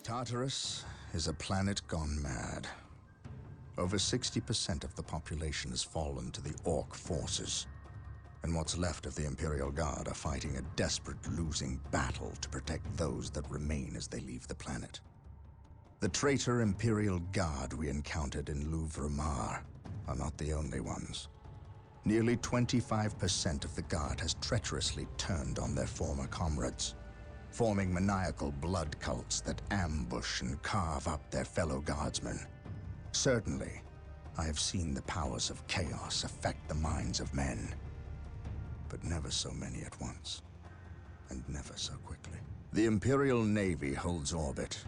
Tartarus is a planet gone mad. Over 60% of the population has fallen to the Orc forces, and what's left of the Imperial Guard are fighting a desperate losing battle to protect those that remain as they leave the planet. The traitor Imperial Guard we encountered in Louvre-Mar are not the only ones. Nearly 25% of the Guard has treacherously turned on their former comrades, forming maniacal blood cults that ambush and carve up their fellow Guardsmen. Certainly, I have seen the powers of chaos affect the minds of men, but never so many at once, and never so quickly. The Imperial Navy holds orbit,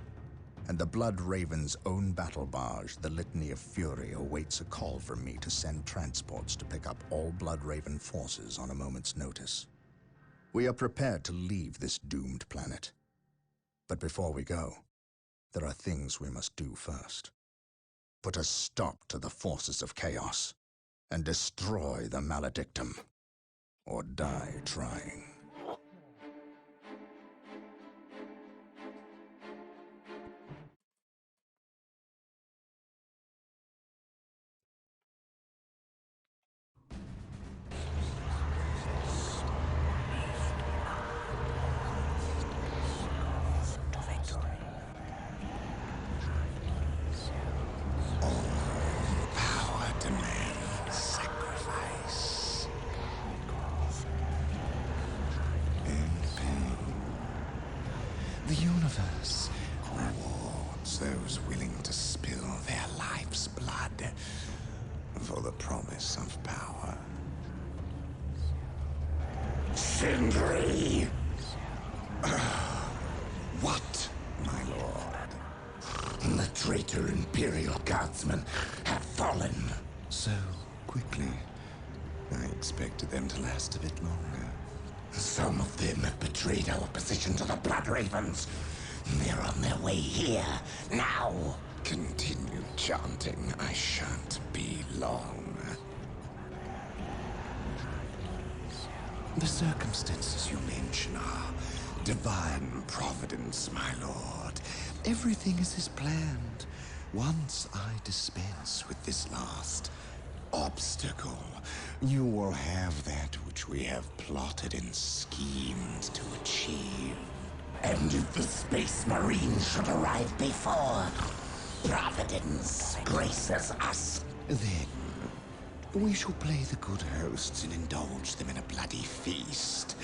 and the Blood Raven's own battle barge, the Litany of Fury, awaits a call from me to send transports to pick up all Blood Raven forces on a moment's notice. We are prepared to leave this doomed planet. But before we go, there are things we must do first. Put a stop to the forces of chaos, and destroy the Maledictum, or die trying. The universe rewards those willing to spill their life's blood for the promise of power. Sindri! What, my lord? The traitor Imperial Guardsmen have fallen. So quickly. I expected them to last a bit longer. Some of them have betrayed our position to the Blood Ravens. They're on their way here, now. Continue chanting. I shan't be long. The circumstances you mention are divine providence, my lord. Everything is as planned. Once I dispense with this last obstacle, you will have that which we have plotted and schemed to achieve. And if the Space Marine should arrive before Providence graces us, then we shall play the good hosts and indulge them in a bloody feast.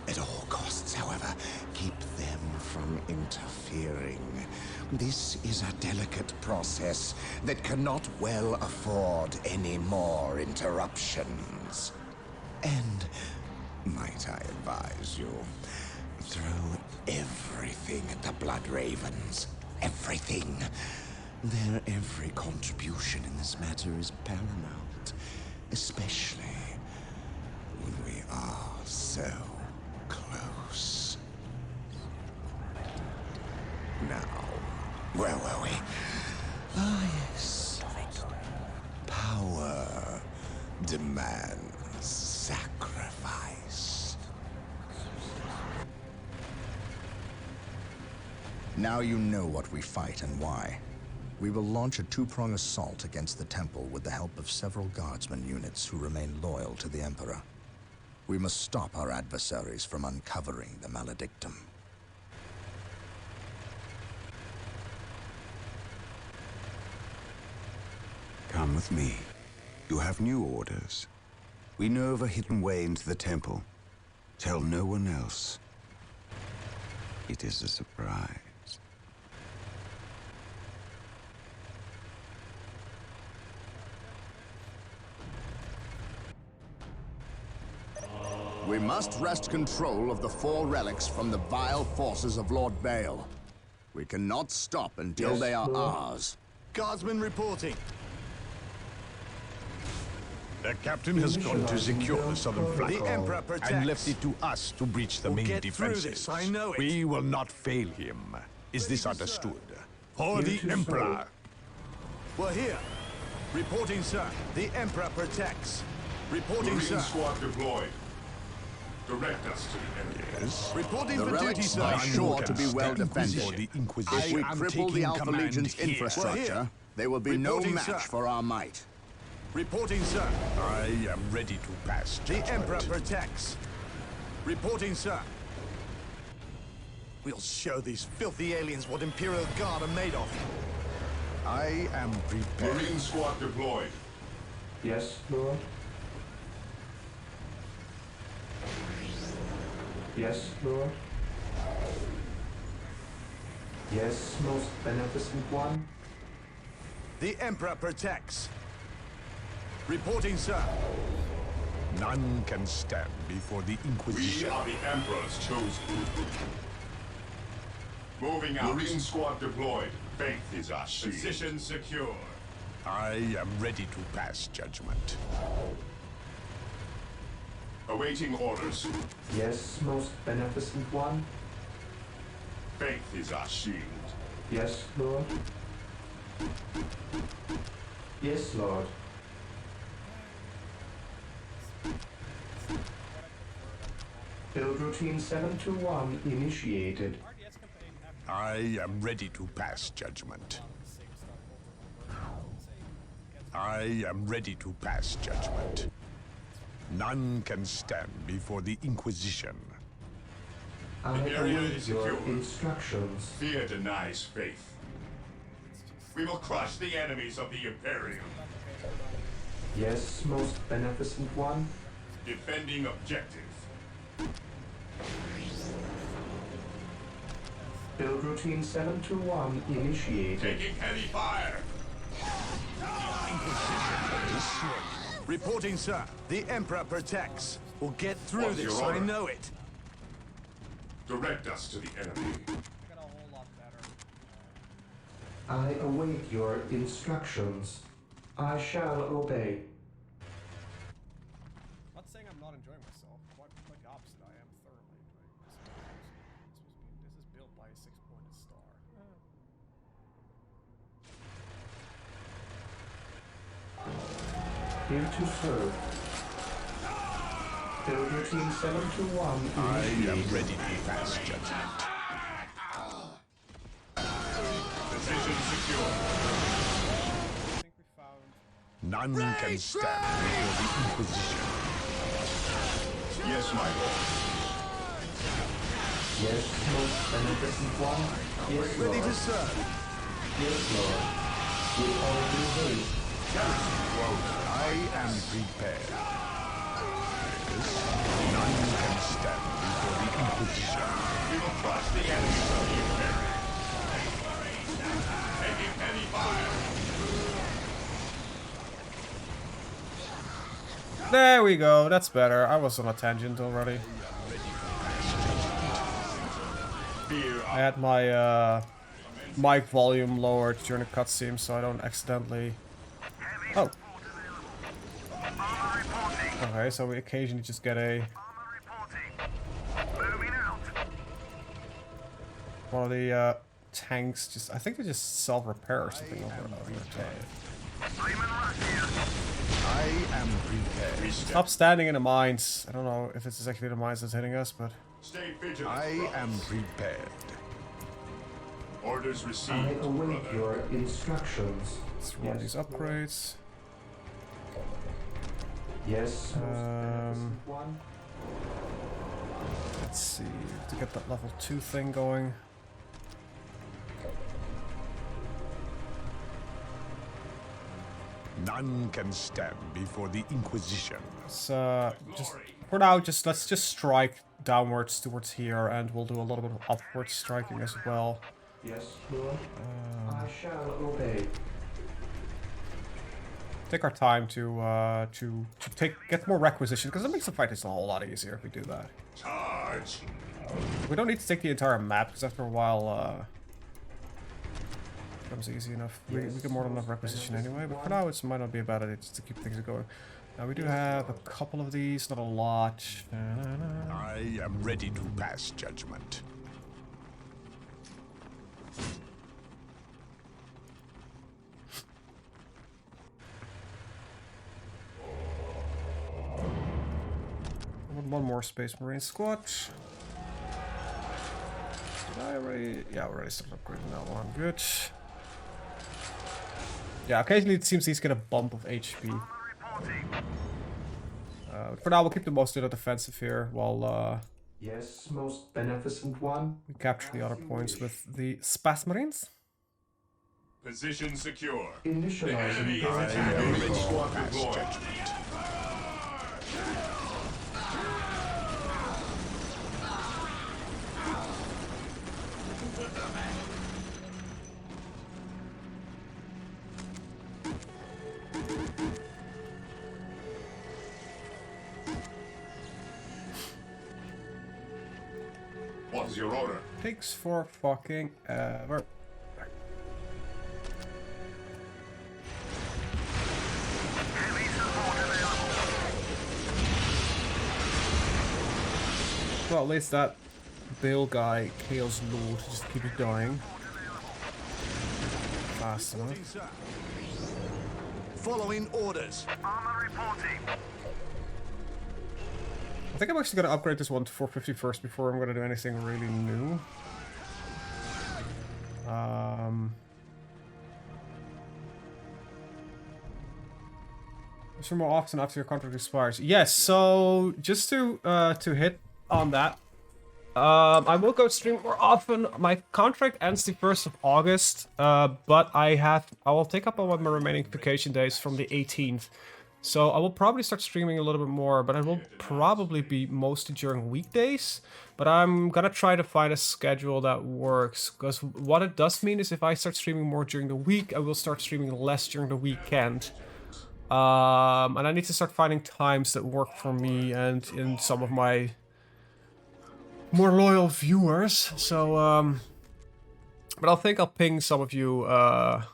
At all costs, however, keep them from interfering. This is a delicate process that cannot well afford any more interruptions. And, might I advise you, throw everything at the Blood Ravens. Everything. Their every contribution in this matter is paramount, especially when we are so close. Now, where were we? Ah, yes. Power demands sacrifice. Now you know what we fight and why. We will launch a two-prong assault against the temple with the help of several guardsman units who remain loyal to the Emperor. We must stop our adversaries from uncovering the Maledictum. Come with me. You have new orders. We know of a hidden way into the temple. Tell no one else. It is a surprise. We must wrest control of the 4 relics from the vile forces of Lord Baal. We cannot stop until they are ours. Guardsman reporting. The captain has gone to secure the southern flank. The Emperor protects. And left it to us to breach the main get defenses. through this, I know it. We will not fail him. Is this understood? For the Emperor. We're here. Reporting, sir. The Emperor protects. Reporting, Marine sir. squad deployed. Direct us to the enemy. Yes. Reporting The for duty, relics sir. are None sure can to be well stand defended. before the If Inquisition. we am cripple the taking Alpha command Legion's here. We're infrastructure, here. there will be no Reporting, match sir. for our might. Reporting, sir. I am ready to pass The judgment. Emperor protects. Reporting, sir. We'll show these filthy aliens what Imperial Guard are made of. I am prepared. Marine squad deployed. Yes, Lord. Yes, Lord. Yes, most beneficent one. The Emperor protects. Reporting, sir. None can stand before the We Inquisition. are the Emperor's chosen. Moving out. Marine squad deployed. Faith is our shield. Position secure. I am ready to pass judgment. Awaiting orders. Yes, most beneficent one. Faith is our shield. Yes, Lord. Yes, Lord. Build routine 721 initiated. I am ready to pass judgment. I am ready to pass judgment. None can stand before the Inquisition. I The area await is your secure. instructions. Fear denies faith. We will crush the enemies of the Imperium. Yes, most beneficent one. Defending objective. Build routine 721 initiated. Taking heavy fire. Reporting, sir. The Emperor protects. We'll get through What's this, your I order? know it. Direct us to the enemy. I await your instructions. I shall obey. Not saying I'm not enjoying myself. Quite the opposite. I am thoroughly enjoying myself. This is built by a 6-pointed star. Here to serve. Build routine 721 I am initiated. ready to pass judgment. Position secure. I think we found. None can stand before the Inquisition. Yes, my lord. Yes, most beneficent one. Yes, Ready Lord. to serve. Yes, Lord. With all due haste. I am prepared. Yes. None can stand before the Inquisition. We will crush the enemies of the Imperium. Taking heavy fire. There we go. That's better. I was on a tangent already. Fear I had my mic volume lowered during the cutscene, so I don't accidentally. Oh. Okay, so we occasionally just get a. One of the tanks just. I think they just self-repair or something over there. I am prepared. we step. Stop standing in the mines. I don't know if it's exactly the mines that's hitting us, but. Stay vigilant. I am brothers. prepared. Orders I received, await brother. your instructions. Let's run these upgrades. Yes, most beneficent one. Let's see. To get that level 2 thing going. None can stand before the Inquisition. Let's just for now, let's just strike downwards towards here, and we'll do a little bit of upward striking as well. Yes, Lord. I shall obey. Take our time to get more requisition, because it makes the fight a whole lot easier if we do that. Charge. We don't need to take the entire map, because after a while, it becomes easy enough. We get more than enough requisition anyway, but for now it might not be a bad idea just to keep things going. Now we do have a couple of these, not a lot. I am ready to pass judgment. I wouldn't one more Space Marine squad. Did I already? Yeah, I already started upgrading that one. Good. Yeah, occasionally it seems these get a bump of HP. For now, we'll keep the most of the defensive here while Yes, most beneficent one. we capture the other points with the Space Marines. Position secure. The Initializing enemy is power. attacking. Squad Pass deployed. judgment. What is your order? Takes for fucking ever. Well, at least that Bill guy, Chaos Lord, just keep it dying. Fast enough. Following orders. I think I'm actually going to upgrade this one to 450 first before I'm going to do anything really new. For more often after your contract expires. Yes, so just to hit on that, I will go stream more often. My contract ends the 1st of August, but I will take up all of my remaining vacation days from the 18th. So I will probably start streaming a little bit more, but it will probably be mostly during weekdays. But I'm gonna try to find a schedule that works, because what it does mean is if I start streaming more during the week, I will start streaming less during the weekend. And I need to start finding times that work for me and in some of my more loyal viewers. So, but I think I'll ping some of you At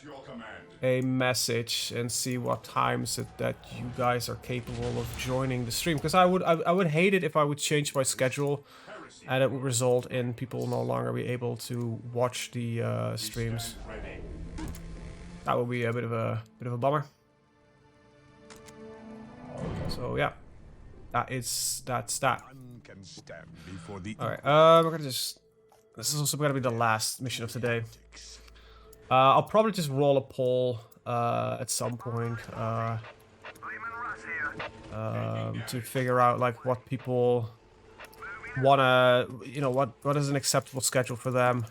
your command. a message and see what times that you guys are capable of joining the stream. Because I would hate it if I would change my schedule and it would result in people no longer be able to watch the streams. Ready. That would be a bit of a bummer. So yeah, that's that. None can stand before the All right, we're gonna just. This is also gonna be the last mission of today. I'll probably just roll a poll at some point to figure out like what people wanna, what is an acceptable schedule for them,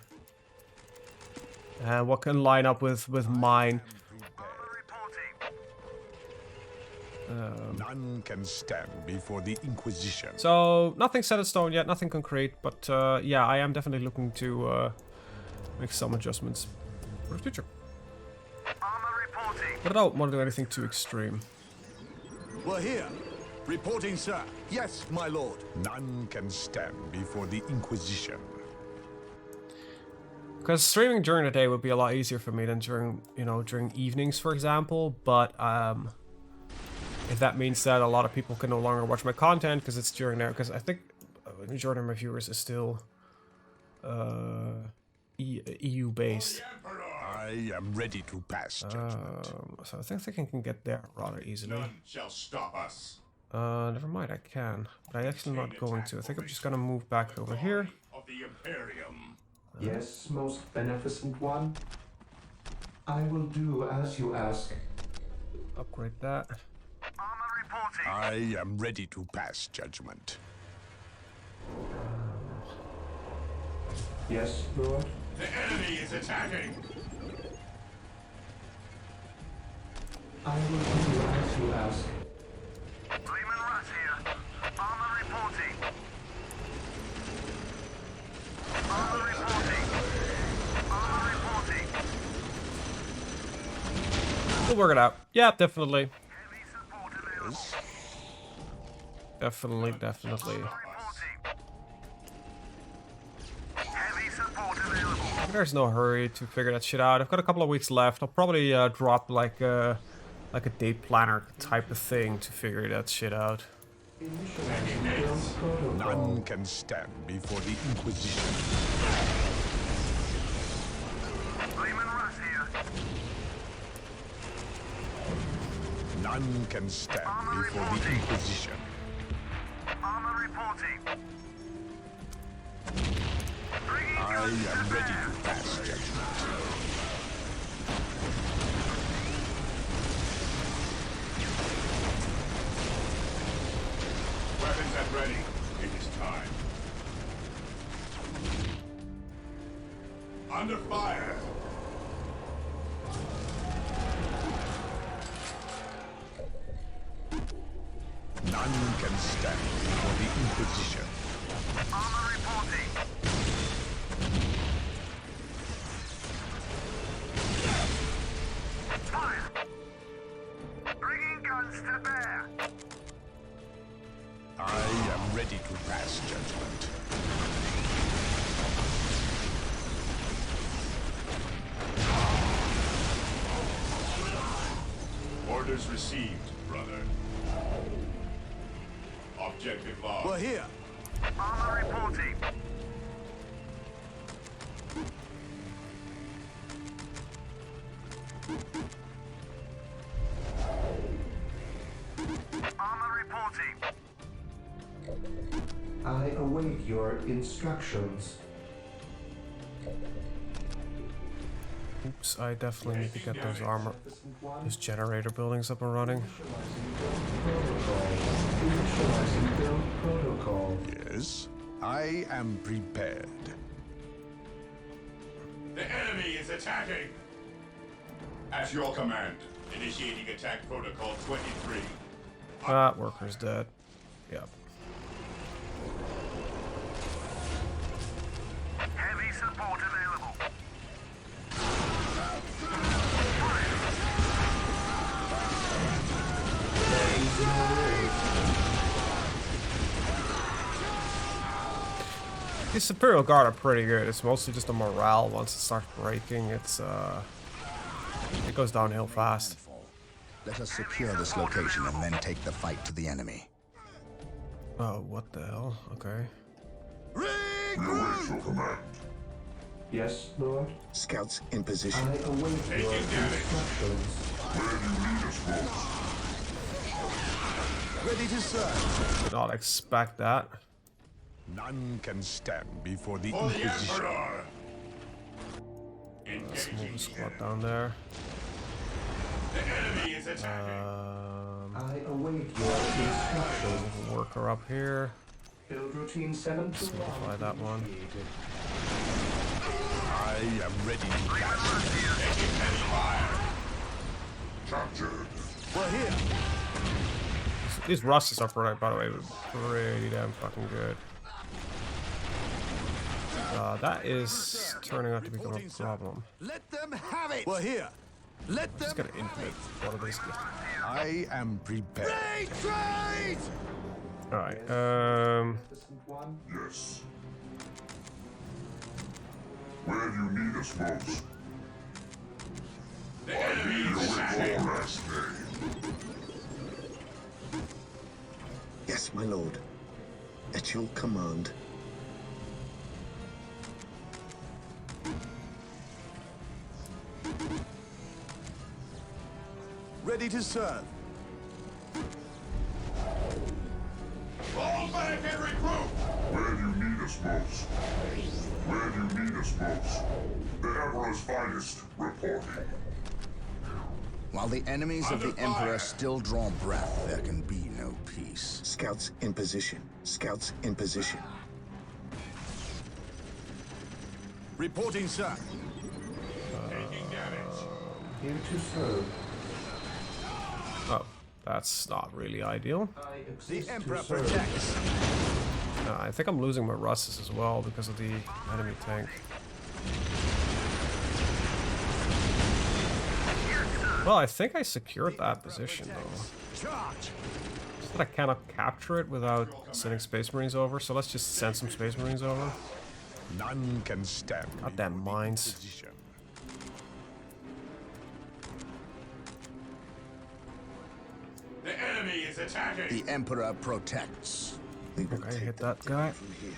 and what can line up with mine. None can stand before the Inquisition. So nothing set in stone yet, nothing concrete, but yeah, I am definitely looking to make some adjustments for the future. But I don't want to do anything too extreme. We're here. Reporting, sir. Yes, my lord. None can stand before the Inquisition. Because streaming during the day would be a lot easier for me than during evenings, for example. But if that means that a lot of people can no longer watch my content because it's during there, because I think the majority of my viewers is still EU based. I am ready to pass judgment. So I think I can get there rather easily. None shall stop us. Never mind, I can. But I'm actually not going to. I think I'm just gonna move back over here. Of the Imperium. Yes, most beneficent one. I will do as you ask. Upgrade that. I am ready to pass judgment. Yes, Lord. The enemy is attacking. I will do as you ask. We'll work it out. Yeah, definitely. Definitely. There's no hurry to figure that shit out. I've got a couple of weeks left. I'll probably drop like a date planner type of thing to figure that shit out. None can stand before the Inquisition. None can stand before the Inquisition. I am ready to pass judgment. Weapons at ready. It is time. Under fire. None can stand before the Inquisition. I am ready to pass judgment. Orders received, brother. Objective log. We're here. I await your instructions. Oops, I definitely need to get those generator buildings up and running. Initializing build protocol. Yes, I am prepared. The enemy is attacking. At your command, initiating attack protocol 23. Ah, worker's dead. Yep. Heavy support available. These Imperial Guard are pretty good. It's mostly just a morale. Once it starts breaking, it goes downhill fast. Let us secure this location and then take the fight to the enemy. Oh, what the hell? Okay. Yes, Lord. Scouts in position. I await your instructions. Ready to serve. Did not expect that. None can stand before the For the Inquisition. Emperor. Let's move the Engaging squad enemy. down there. The enemy is attacking. I await your instructions. Worker up here. Build routine 7 to Simplify that one. initiated. I am ready to pass. Taking heavy fire. Captured. We're here. These Russes are pretty, by the way, pretty damn fucking good. That is turning out to become a problem. Let them have it. We're here. Let Just them. gonna infinite one of these. I am prepared. Retreat! Alright, Magnificent one. Yes. Where do you need us most? The enemy is attacking. Yes, my lord. At your command. Ready to serve. All back and regroup. Where do you need us most? Where do you need us most? The Emperor's finest reporting. While the enemies of the Under Emperor fire. still draw breath, there can be no peace. Scouts in position. Scouts in position. Reporting, sir. Taking damage. Here to serve. oh, that's not really ideal. I The exist Emperor to serve. protects. I think I'm losing my Russes as well because of the enemy tank. Well, I think I secured that position though. Charge. Just that I cannot capture it without sending Space Marines over, so let's just send some Space Marines over. None can stand Goddamn before the mines. Inquisition. The enemy is attacking. The Emperor protects. We will Okay, take hit them that guy. down from here.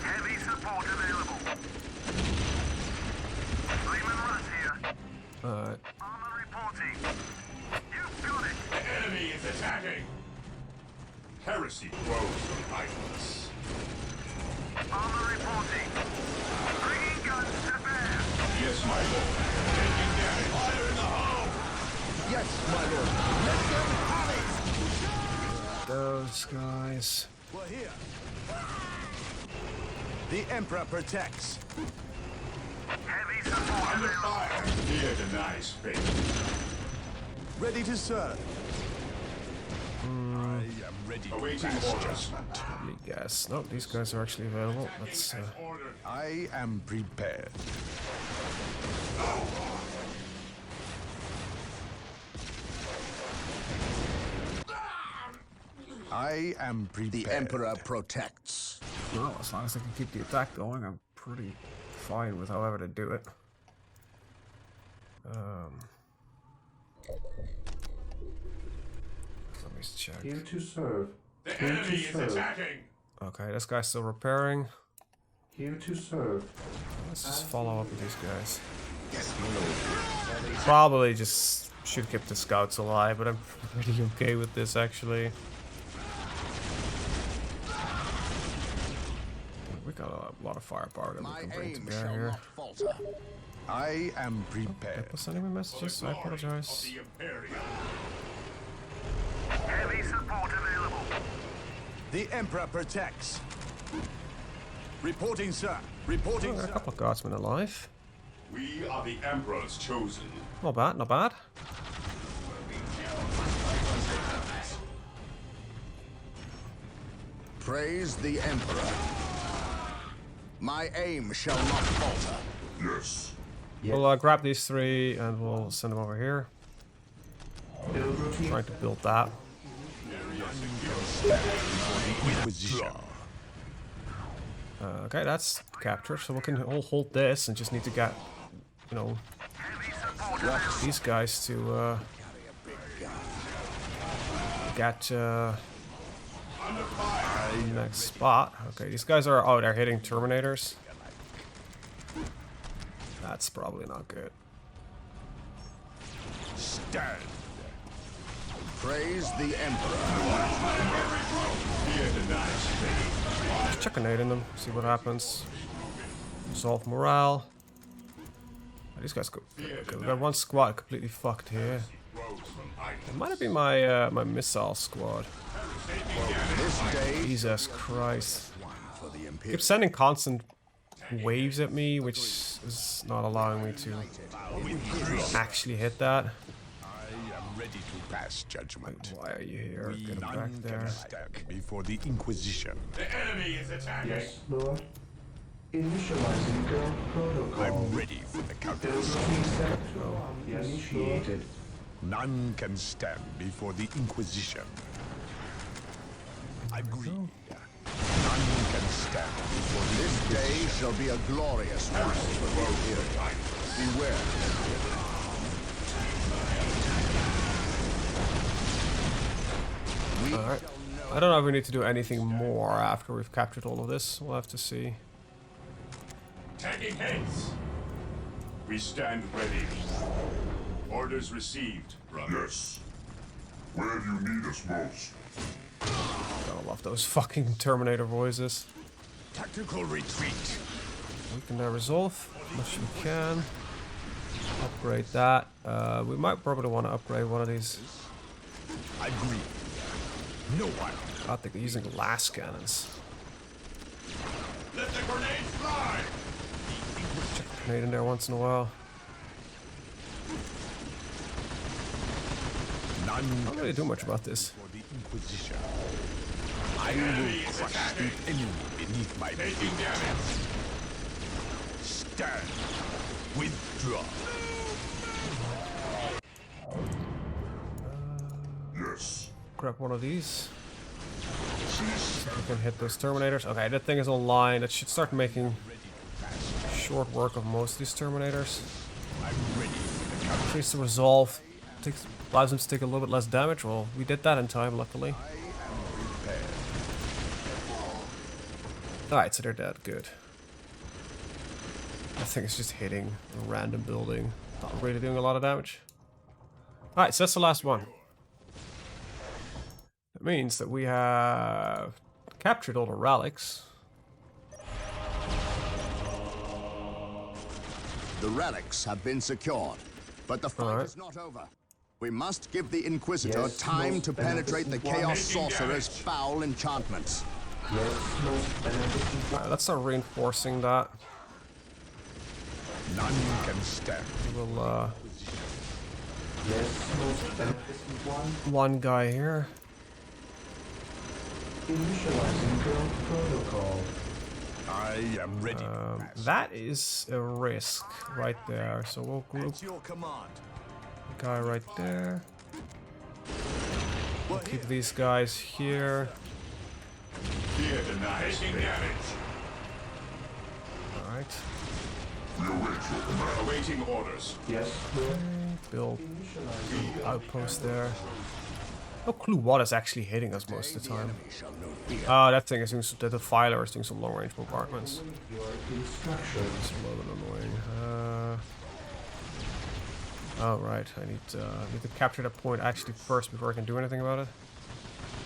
Heavy support available. Lehman Russ here. Alright. Armor reporting. You've got it. The enemy is attacking. Heresy grows from idleness. Armor reporting. Bringing guns to bear. Yes, my lord. Taking damage. Fire in the hole! Yes, my lord. Those guys. We're here. The Emperor protects. Heavy support Under available. fire. Fear denies space. Ready to serve. I am ready to Awaiting pass orders. judgment. Probably guess. No, these guys are actually available. Let's Order. I am prepared. I am prepared. The Emperor protects. well, as long as I can keep the attack going, I'm pretty fine with however to do it. Let me check. Here to serve. The Here enemy to is serve. attacking. Okay, this guy's still repairing. Here to serve. Let's just follow up with these guys. Probably just should keep the scouts alive, but I'm pretty okay with this actually. We got a lot of firepower that we My can bring to aim bear shall here. not falter. I am Did I prepared. post any messages? I apologize. The Imperium. Heavy support available. The Emperor protects. Reporting, sir. Reporting, Oh, there are a sir. couple of guardsmen alive. We are the Emperor's chosen. Not bad, not bad. Praise the Emperor. My aim shall not falter. Yes. We'll grab these three and we'll send them over here. Build routine. Trying to build that. Inquisition. Okay, that's captured, so we can all hold this and just need to get, you know, Heavy support available. these guys to get the next spot. Okay, these guys are, oh, they're hitting Terminators. That's probably not good. Stand. Praise the Emperor. Fear denies space. Just chuck a nade in them, see what happens. Resolve morale. Oh, these guys go. Okay, we got one squad completely fucked here. Grows from idleness. It might have been my my missile squad. This day Jesus Christ. for the Keep Imperium. sending constant waves at me, which is not allowing me to actually hit that. I am ready to pass judgment. Why are you here? Get him back None there. can stand before the Inquisition. The enemy is attacking. Yes, Lord. Initializing build protocol. I'm ready for the Build counters. routine set to initiated. None can stand before the Inquisition. Agreed. None can stand before the This day shall be a glorious one for the Imperium. Beware. We Alright. I don't know if we need to do anything more after we've captured all of this. We'll have to see. Taking heads. We stand ready. Orders received, brother. Yes. Where do you need us most? Gotta love those fucking Terminator voices. tactical retreat. We can resolve as much as we can. Upgrade that. We might probably want to upgrade one of these. Agreed. No one. I think they're using glass cannons. Let the grenades fly! Check a grenade in there once in a while. None Can't really do much about this. for the Inquisition. I will crush the enemy beneath my Taking feet. damage. Stand. Withdraw. Yes. Grab one of these. See if we can hit those Terminators. Okay, that thing is online. That should start making short work of most of these Terminators. I'm ready for the counters. Increase the resolve. Allows them to take a little bit less damage. Well, we did that in time, luckily. Alright, so they're dead. Good. I think it's just hitting a random building. Not really doing a lot of damage. Alright, so that's the last one. That means that we have captured all the relics. The relics have been secured, but the fight is not over. We must give the Inquisitor time to penetrate the Chaos Sorcerer's foul enchantments. Let's start reinforcing that. None can stand. We'll, one guy here. Initializing build protocol. I am ready. That is a risk right there. So we'll group At your command. guy right there. We'll keep these guys here. Here tonight. Taking damage. All right. Awaiting orders. Yes, Build outpost there. No clue what is actually hitting us most of the time. Oh, that thing is doing some, the defiler is doing some long range bombardments. your instructions. It's a little bit annoying. Oh right, I need to capture that point actually first before I can do anything about it.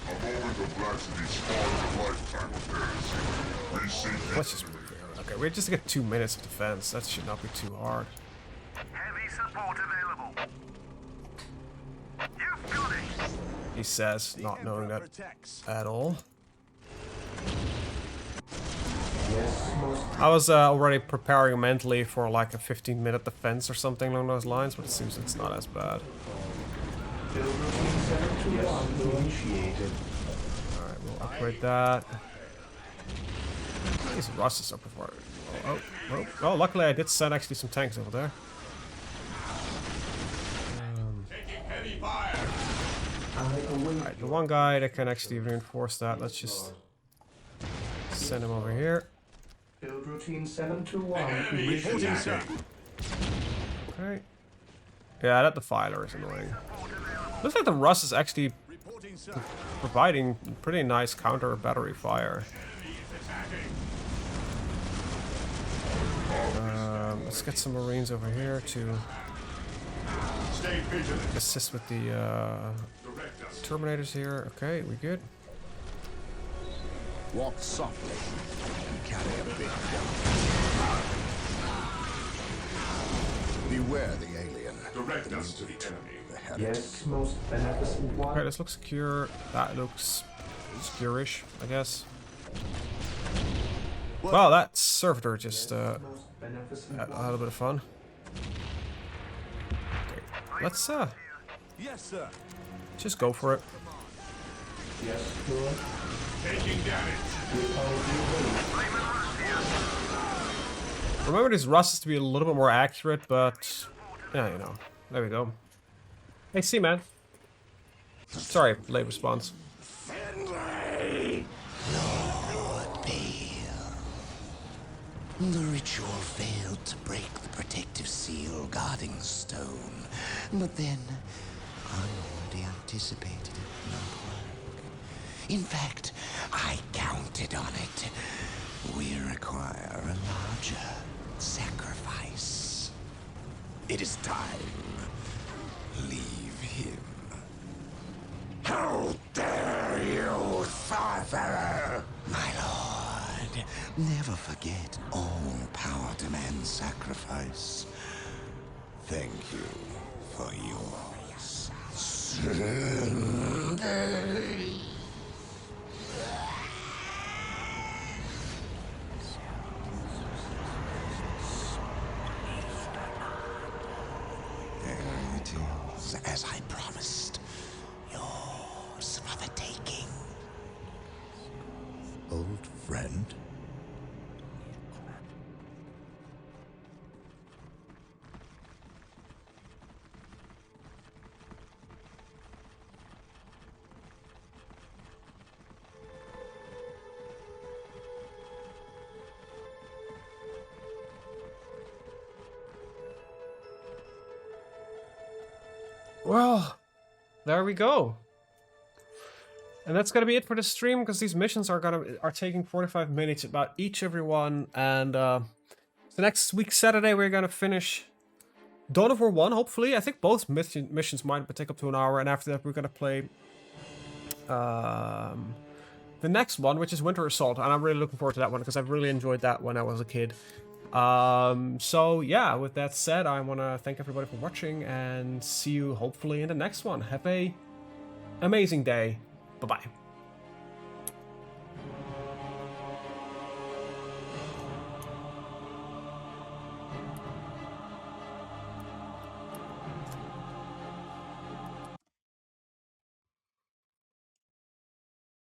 A moment of laxity spawns a lifetime of theirs. We seek Let's just move here. Okay, we just get 2 minutes of defense. That should not be too hard. Heavy support available. You've got it. He says, not knowing that at all. I was already preparing mentally for like a 15-minute defense or something along those lines, but it seems it's not as bad. Alright, we'll upgrade that. These Russes are before. Oh, luckily I did send actually some tanks over there. Taking heavy fire. Alright, the one guy that can actually reinforce that, let's just send him over here. Build routine 721. Reporting, sir. Okay. Yeah, that defiler is annoying. Looks like the Russ is actually Reporting, sir. providing pretty nice counter battery fire. Let's get some Marines over here to Stay vigilant. assist with the Direct us. Terminators here. Okay, we good? Walk softly and carry a big gun. Beware the alien. Direct us to the enemy. The heretic. Yes, most beneficent one. Okay, this looks secure. That looks secure-ish, I guess. Wow, that servitor just Most beneficent had a one. little bit of fun. Okay, let's Yes, sir. just go for it. Yes, Lord. Taking damage. Remember these Russes to be a little bit more accurate, but yeah, you know. There we go. Hey, C-Man. Sorry, late response. The ritual failed to break the protective seal guarding the stone, but then I already anticipated it not work. In fact, I counted on it. We require a larger sacrifice. It is time. Leave him. How dare you, sorcerer! My lord, never forget all power demands sacrifice. Thank you for yours. There it is, as I promised. Yours for the taking. Old friend? Well, there we go. And that's gonna be it for the stream, because these missions are taking 45 minutes about each everyone. And so next week Saturday we're gonna finish Dawn of War 1, hopefully. I think both missions might take up to an hour, and after that we're gonna play the next one, which is Winter Assault, and I'm really looking forward to that one because I've really enjoyed that when I was a kid. So yeah, with that said, I want to thank everybody for watching and see you hopefully in the next one. Have a amazing day. Bye-bye.